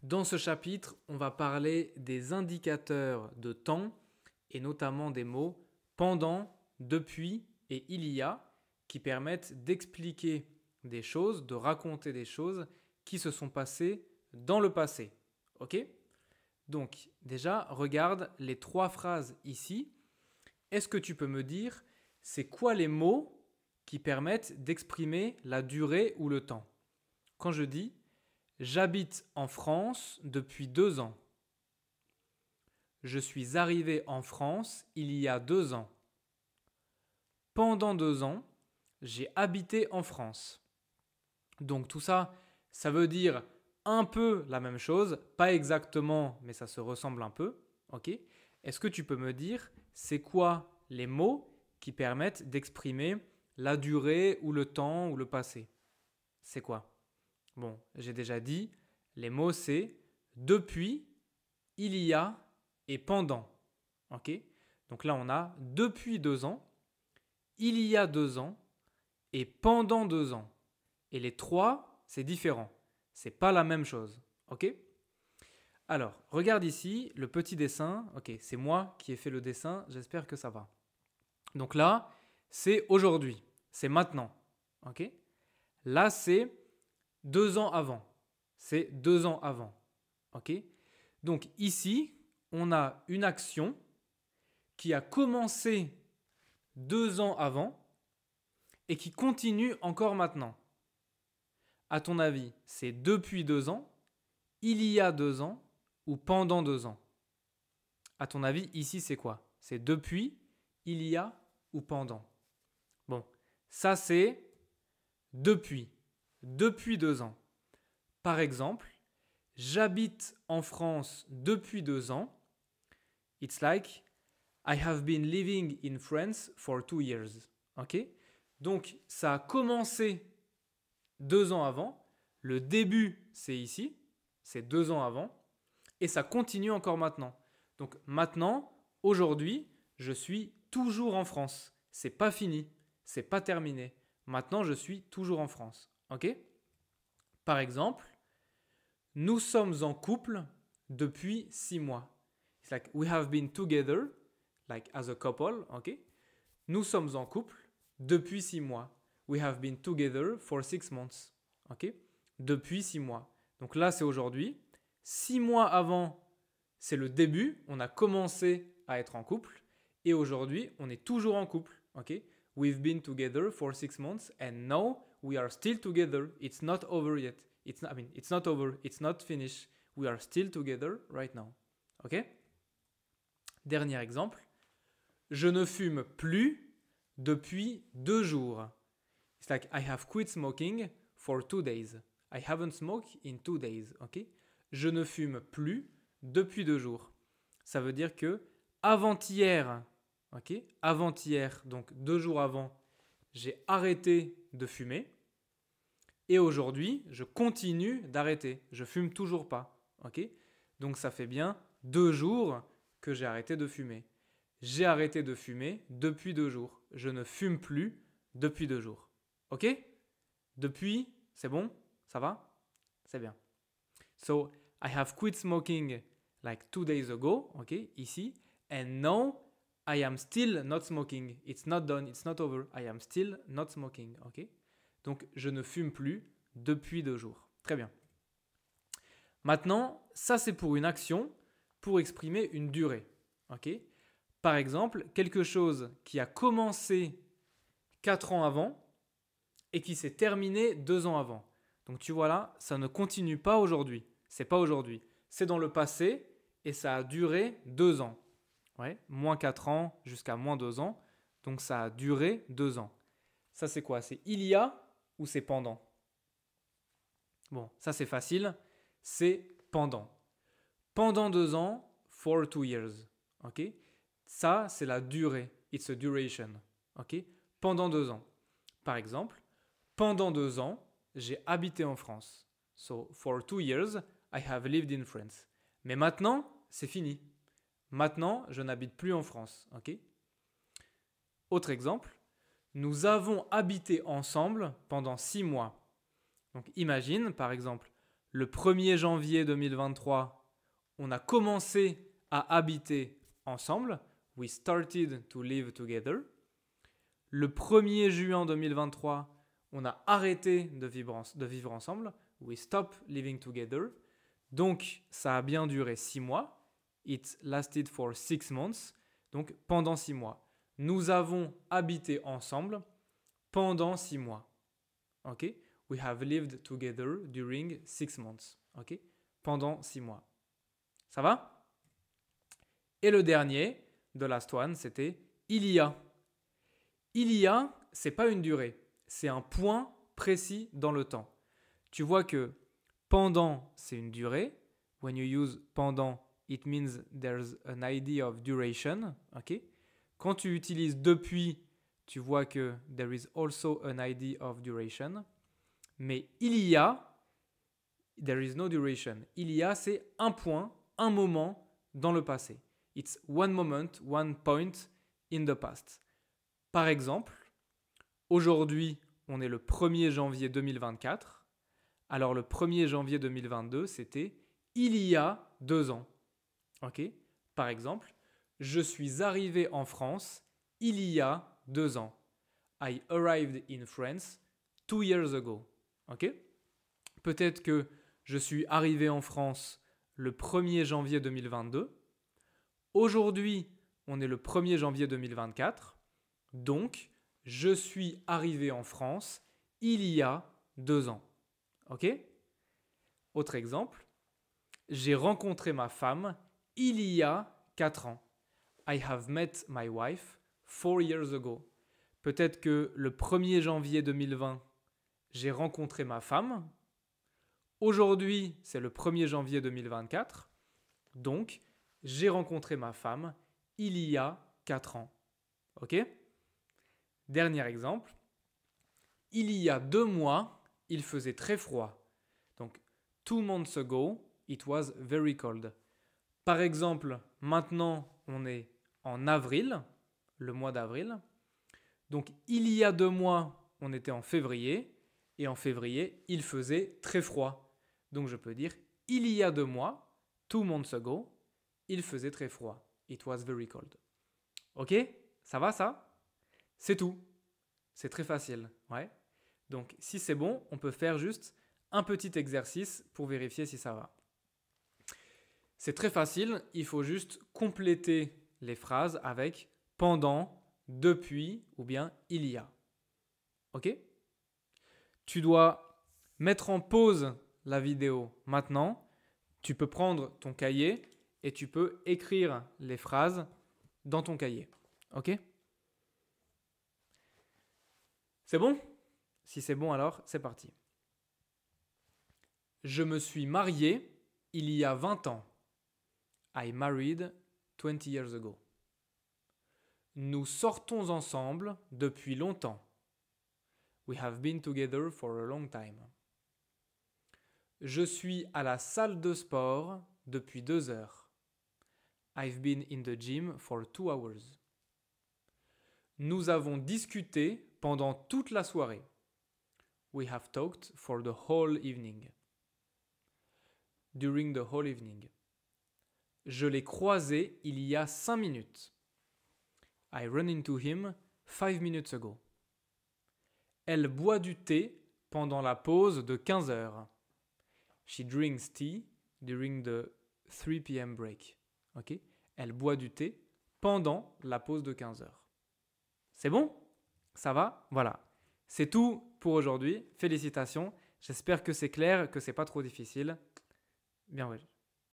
Dans ce chapitre, on va parler des indicateurs de temps et notamment des mots pendant, depuis et il y a qui permettent d'expliquer des choses, de raconter des choses qui se sont passées dans le passé. Ok? Donc déjà, regarde les trois phrases ici. Est-ce que tu peux me dire, c'est quoi les mots qui permettent d'exprimer la durée ou le temps? Quand je dis j'habite en France depuis 2 ans. Je suis arrivé en France il y a 2 ans. Pendant 2 ans, j'ai habité en France. Donc tout ça, ça veut dire un peu la même chose, pas exactement, mais ça se ressemble un peu. Ok? Est-ce que tu peux me dire, c'est quoi les mots qui permettent d'exprimer la durée ou le temps ou le passé? C'est quoi? Bon, j'ai déjà dit, les mots c'est depuis, il y a et pendant. Ok? Donc là, on a depuis 2 ans, il y a 2 ans et pendant 2 ans. Et les trois, c'est différent. C'est pas la même chose. Ok? Alors, regarde ici le petit dessin. Ok, c'est moi qui ai fait le dessin. J'espère que ça va. Donc là, c'est aujourd'hui. C'est maintenant. Ok? Là, c'est 2 ans avant. C'est 2 ans avant. Ok? Donc ici, on a une action qui a commencé 2 ans avant et qui continue encore maintenant. À ton avis, c'est depuis 2 ans, il y a 2 ans ou pendant 2 ans? À ton avis, ici, c'est quoi? C'est depuis, il y a ou pendant? Bon, ça c'est depuis. Depuis 2 ans. Par exemple, j'habite en France depuis 2 ans. It's like I have been living in France for 2 years. Ok? Donc, ça a commencé 2 ans avant. Le début, c'est ici. C'est 2 ans avant. Et ça continue encore maintenant. Donc, maintenant, aujourd'hui, je suis toujours en France. C'est pas fini. C'est pas terminé. Maintenant, je suis toujours en France. Ok? Par exemple, nous sommes en couple depuis 6 mois. It's like we have been together, like as a couple, ok? Nous sommes en couple depuis 6 mois. We have been together for 6 months, ok? Depuis 6 mois. Donc là, c'est aujourd'hui. 6 mois avant, c'est le début. On a commencé à être en couple. Et aujourd'hui, on est toujours en couple, ok? We've been together for 6 months and now we are still together. It's not over yet. It's not over. It's not finished. We are still together right now. Ok? Dernier exemple. Je ne fume plus depuis 2 jours. It's like I have quit smoking for 2 days. I haven't smoked in 2 days. Ok? Je ne fume plus depuis 2 jours. Ça veut dire que avant-hier, ok? Avant-hier, donc 2 jours avant, j'ai arrêté de fumer. Et aujourd'hui, je continue d'arrêter. Je fume toujours pas. Ok? Donc ça fait bien 2 jours que j'ai arrêté de fumer. J'ai arrêté de fumer depuis 2 jours. Je ne fume plus depuis 2 jours. Ok? Depuis, c'est bon? Ça va? C'est bien. So, I have quit smoking like 2 days ago, ok? Ici. And now, I am still not smoking. It's not done, it's not over. I am still not smoking, ok? Donc, je ne fume plus depuis 2 jours. Très bien. Maintenant, ça c'est pour une action, pour exprimer une durée. Ok? Par exemple, quelque chose qui a commencé 4 ans avant et qui s'est terminé 2 ans avant. Donc tu vois là, ça ne continue pas aujourd'hui. C'est pas aujourd'hui. C'est dans le passé et ça a duré 2 ans. Ouais, moins 4 ans jusqu'à moins 2 ans. Donc ça a duré 2 ans. Ça c'est quoi? C'est il y a ou c'est pendant? Bon, ça c'est facile. C'est pendant. Pendant 2 ans, for 2 years. Ok? Ça, c'est la durée. It's a duration. Ok? Pendant 2 ans. Par exemple, pendant 2 ans, j'ai habité en France. So, for 2 years, I have lived in France. Mais maintenant, c'est fini. Maintenant, je n'habite plus en France. Ok? Autre exemple, nous avons habité ensemble pendant 6 mois. Donc imagine, par exemple, le 1er janvier 2023, on a commencé à habiter ensemble. We started to live together. Le 1er juin 2023, on a arrêté de vivre ensemble. We stopped living together. Donc, ça a bien duré 6 mois. It lasted for 6 months. Donc, pendant 6 mois. Nous avons habité ensemble pendant 6 mois. OK? We have lived together during 6 months. OK? Pendant 6 mois. Ça va? Et le dernier, the last one, c'était il y a. Il y a, c'est pas une durée. C'est un point précis dans le temps. Tu vois que pendant, c'est une durée. When you use pendant, it means there's an idea of duration. OK? Quand tu utilises depuis, tu vois que there is also an idea of duration. Mais il y a, there is no duration. Il y a, c'est un point, un moment dans le passé. It's one moment, one point in the past. Par exemple, aujourd'hui, on est le 1er janvier 2024. Alors le 1er janvier 2022, c'était il y a 2 ans. OK? Par exemple, je suis arrivé en France il y a 2 ans. I arrived in France 2 years ago. OK? Peut-être que je suis arrivé en France le 1er janvier 2022. Aujourd'hui, on est le 1er janvier 2024. Donc, je suis arrivé en France il y a 2 ans. OK? Autre exemple. J'ai rencontré ma femme il y a 4 ans. I have met my wife 4 years ago. Peut-être que le 1er janvier 2020, j'ai rencontré ma femme. Aujourd'hui, c'est le 1er janvier 2024. Donc, j'ai rencontré ma femme il y a 4 ans. OK? Dernier exemple. Il y a 2 mois, il faisait très froid. Donc, 2 months ago, it was very cold. Par exemple, maintenant, on est en avril, le mois d'avril. Donc, il y a 2 mois, on était en février. Et en février, il faisait très froid. Donc, je peux dire, il y a 2 mois, 2 months ago, il faisait très froid. It was very cold. OK? Ça va, ça? C'est tout. C'est très facile. Ouais. Donc, si c'est bon, on peut faire juste un petit exercice pour vérifier si ça va. C'est très facile. Il faut juste compléter les phrases avec pendant, depuis ou bien il y a. OK? Tu dois mettre en pause la vidéo maintenant. Tu peux prendre ton cahier et tu peux écrire les phrases dans ton cahier. OK? C'est bon? Si c'est bon, alors c'est parti. Je me suis marié il y a 20 ans. I married 20 years ago. Nous sortons ensemble depuis longtemps. We have been together for a long time. Je suis à la salle de sport depuis 2 heures. I've been in the gym for 2 hours. Nous avons discuté pendant toute la soirée. We have talked for the whole evening. During the whole evening. Je l'ai croisé il y a 5 minutes. I ran into him 5 minutes ago. Elle boit du thé pendant la pause de 15 heures. She drinks tea during the 3 p.m. break. Okay? Elle boit du thé pendant la pause de 15 heures. C'est bon? Ça va? Voilà. C'est tout pour aujourd'hui. Félicitations. J'espère que c'est clair, que c'est pas trop difficile. Bien, ouais.